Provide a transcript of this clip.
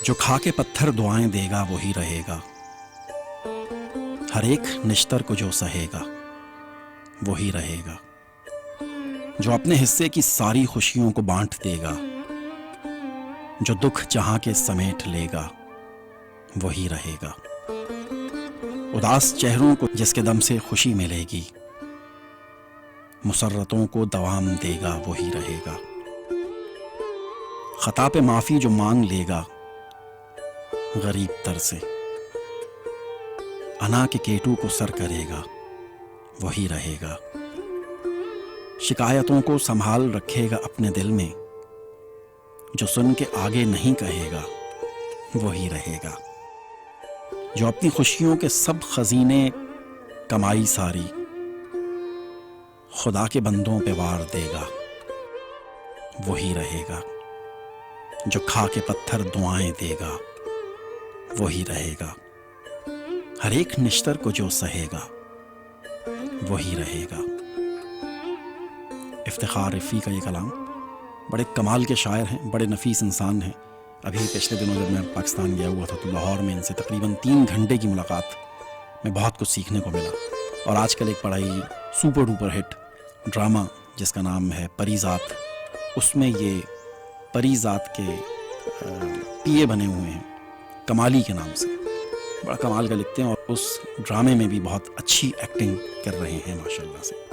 جو کھا کے پتھر دعائیں دے گا وہی رہے گا، ہر ایک نشتر کو جو سہے گا وہی رہے گا، جو اپنے حصے کی ساری خوشیوں کو بانٹ دے گا، جو دکھ جہاں کے سمیٹ لے گا وہی رہے گا، اداس چہروں کو جس کے دم سے خوشی ملے گی، مسرتوں کو دوام دے گا وہی رہے گا، خطا پہ معافی جو مانگ لے گا غریب تر سے، انا کے کیٹو کو سر کرے گا وہی رہے گا، شکایتوں کو سنبھال رکھے گا اپنے دل میں، جو سن کے آگے نہیں کہے گا وہی رہے گا، جو اپنی خوشیوں کے سب خزینے کمائی ساری خدا کے بندوں پہ وار دے گا وہی رہے گا، جو کھا کے پتھر دعائیں دے گا وہی رہے گا، ہر ایک نشتر کو جو سہے گا وہی رہے گا۔ افتخار رفیع کا یہ کلام، بڑے کمال کے شاعر ہیں، بڑے نفیس انسان ہیں۔ ابھی پچھلے دنوں جب میں پاکستان گیا ہوا تھا تو لاہور میں ان سے تقریباً 3 گھنٹے کی ملاقات میں بہت کچھ سیکھنے کو ملا، اور آج کل ایک بڑا ہی سپر ڈوپر ہٹ ڈرامہ جس کا نام ہے پری ذات، اس میں یہ پری ذات کے پی اے بنے ہوئے ہیں کمالی کے نام سے، بڑا کمال کا لکھتے ہیں، اور اس ڈرامے میں بھی بہت اچھی ایکٹنگ کر رہے ہیں ماشاءاللہ سے۔